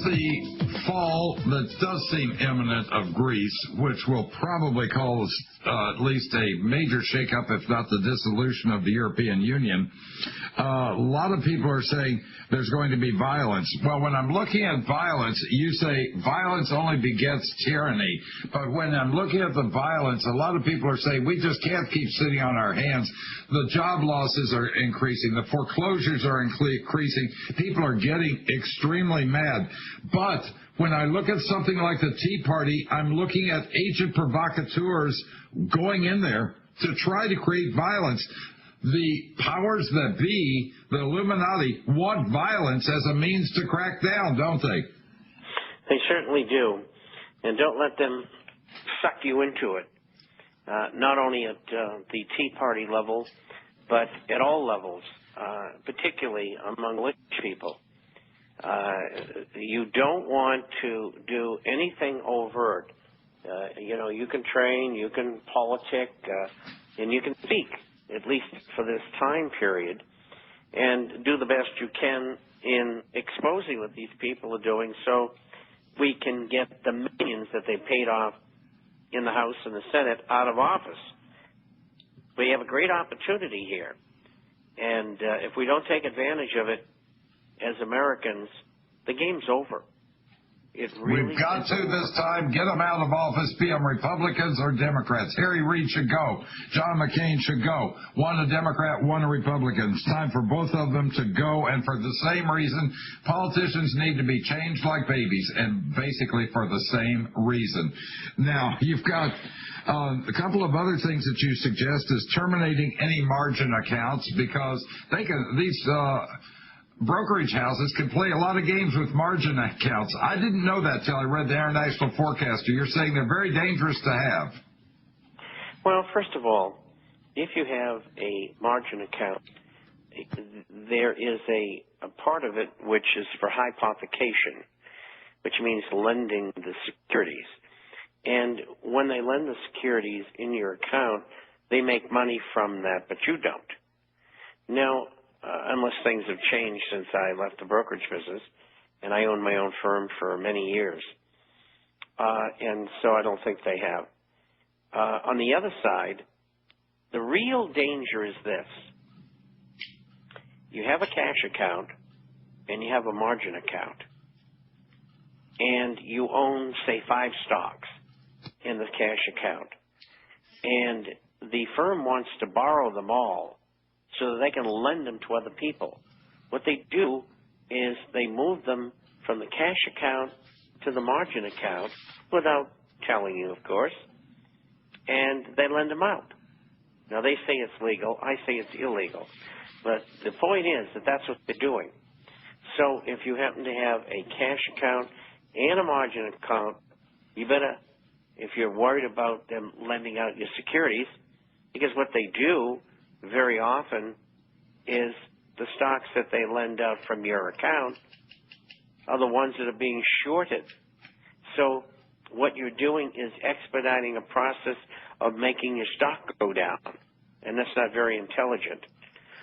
the fall that does seem imminent of Greece, which will probably cause at least a major shakeup, if not the dissolution of the European Union, a lot of people are saying there's going to be violence. Well, when I'm looking at violence, you say violence only begets tyranny. But when I'm looking at the violence, a lot of people are saying we just can't keep sitting on our hands. The job losses are increasing. The foreclosures are increasing. People are getting extremely mad. But when I look at something like the Tea Party, I'm looking at agent provocateurs going in there to try to create violence. The powers that be, the Illuminati, want violence as a means to crack down, don't they? They certainly do. And don't let them suck you into it, not only at the Tea Party level, but at all levels, particularly among rich people. You don't want to do anything overt. You can train, you can politic, and you can speak, at least for this time period, and do the best you can in exposing what these people are doing so we can get the millions that they paid off in the House and the Senate out of office. We have a great opportunity here, and if we don't take advantage of it as Americans, the game's over. We've got to this time get them out of office, be them Republicans or Democrats. Harry Reid should go. John McCain should go. One a Democrat, one a Republican. It's time for both of them to go, and for the same reason, politicians need to be changed like babies, and basically for the same reason. Now, you've got a couple of other things that you suggest is terminating any margin accounts, because these brokerage houses can play a lot of games with margin accounts. I didn't know that till I read the International Forecaster. You're saying they're very dangerous to have. Well, first of all, if you have a margin account, there is a part of it which is for hypothecation, which means lending the securities. And when they lend the securities in your account, they make money from that, but you don't. Now, unless things have changed since I left the brokerage business, and I owned my own firm for many years. And so I don't think they have. On the other side, the real danger is this. You have a cash account and you have a margin account, and you own, say, 5 stocks in the cash account, and the firm wants to borrow them all so that they can lend them to other people. What they do is they move them from the cash account to the margin account without telling you, of course, and they lend them out. Now, they say it's legal. I say it's illegal. But the point is that that's what they're doing. So if you happen to have a cash account and a margin account, you better, if you're worried about them lending out your securities, because what they do very often is the stocks that they lend out from your account are the ones that are being shorted. So what you're doing is expediting a process of making your stock go down, and that's not very intelligent.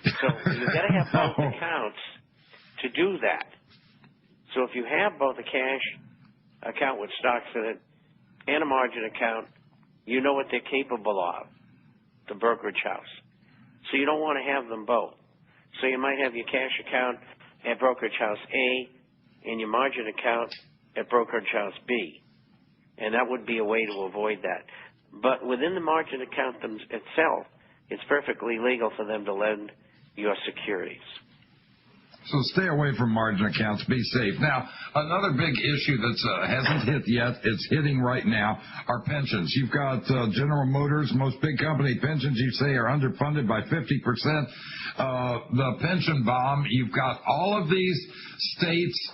So you've got to have both accounts to do that. So if you have both a cash account with stocks in it and a margin account, you know what they're capable of, the brokerage house. So you don't want to have them both. So you might have your cash account at brokerage house A and your margin account at brokerage house B. And that would be a way to avoid that. But within the margin account itself, it's perfectly legal for them to lend your securities. So stay away from margin accounts. Be safe. Now, another big issue that hasn't hit yet, it's hitting right now, are pensions. You've got General Motors, most big company pensions, you say, are underfunded by 50%. The pension bomb, you've got all of these states,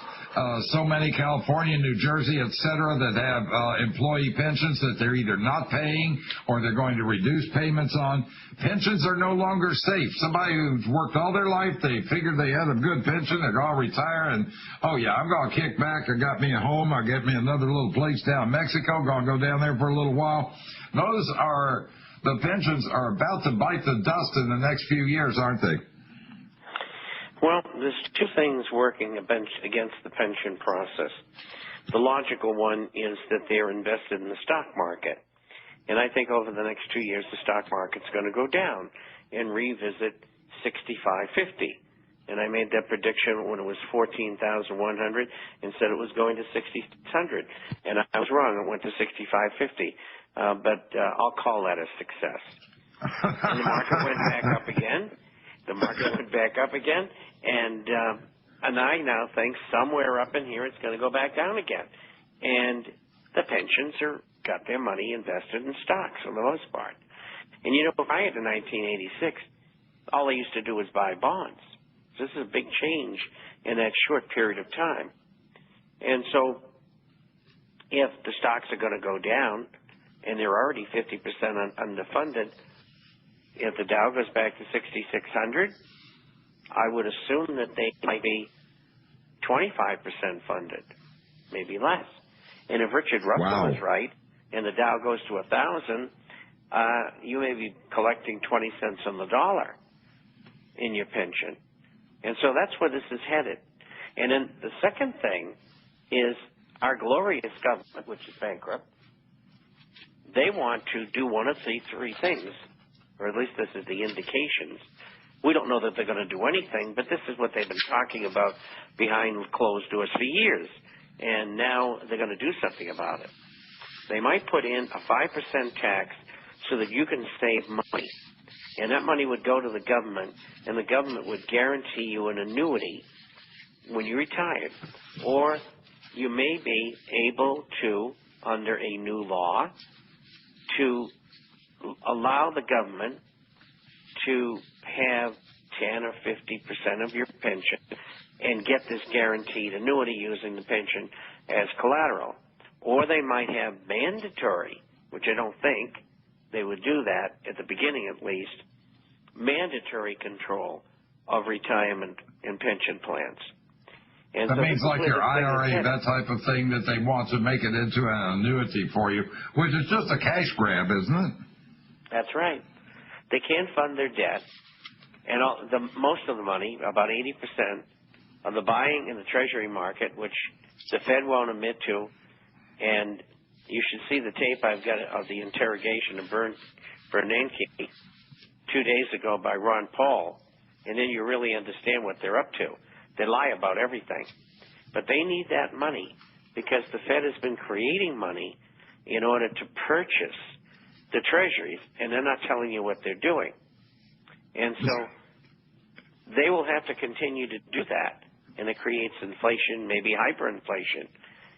so many, California, New Jersey, et cetera, that have employee pensions that they're either not paying or they're going to reduce payments on. Pensions are no longer safe. Somebody who's worked all their life, they figured they had a good pension, they're going to retire, and, oh, yeah, I'm going to kick back. I got me a home. I got me another little place down in Mexico. Going to go down there for a little while. The pensions are about to bite the dust in the next few years, aren't they? Well, there's two things working against the pension process. The logical one is that they're invested in the stock market. And I think over the next 2 years, the stock market's going to go down and revisit 6550. And I made that prediction when it was 14,100 and said it was going to 6,600. And I was wrong. It went to 6550. But I'll call that a success. And the market went back up again. The market went back up again. And I now think somewhere up in here it's going to go back down again. And the pensions got their money invested in stocks for the most part. And prior to 1986, all they used to do was buy bonds. This is a big change in that short period of time. And so if the stocks are going to go down, and they're already 50% underfunded, if the Dow goes back to 6,600, I would assume that they might be 25% funded, maybe less. And if Richard Russell is right, and the Dow goes to 1,000, you may be collecting 20 cents on the dollar in your pension. And so that's where this is headed. And then the second thing is our glorious government, which is bankrupt, they want to do one of these three things, or at least this is the indications. We don't know that they're going to do anything, but this is what they've been talking about behind closed doors for years. And now they're going to do something about it. They might put in a 5% tax so that you can save money. And that money would go to the government, and the government would guarantee you an annuity when you retire. Or you may be able to, under a new law, to allow the government to have 10 or 50% of your pension and get this guaranteed annuity using the pension as collateral. Or they might have mandatory, which I don't think they would do that at the beginning at least, mandatory control of retirement and pension plans. And that so means like your IRA, that type of thing, that they want to make it into an annuity for you, which is just a cash grab, isn't it? That's right. They can't fund their debt, and most of the money, about 80% of the buying in the Treasury market, which the Fed won't admit to, and you should see the tape I've got of the interrogation of Bernanke 2 days ago by Ron Paul, and then you really understand what they're up to. They lie about everything. But they need that money because the Fed has been creating money in order to purchase the treasuries, and they're not telling you what they're doing. And so they will have to continue to do that, and it creates inflation, maybe hyperinflation.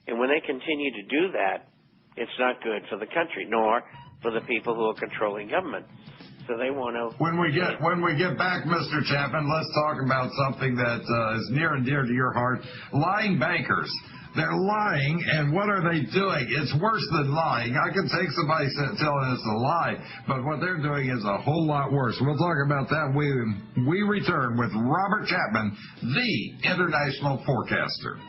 And when they continue to do that, it's not good for the country, nor for the people who are controlling government. So they want to. When we get back, Mr. Chapman, let's talk about something that is near and dear to your heart: lying bankers. They're lying, and what are they doing? It's worse than lying. I can take somebody telling us a lie, but what they're doing is a whole lot worse. We'll talk about that when we return with Robert Chapman, the international forecaster.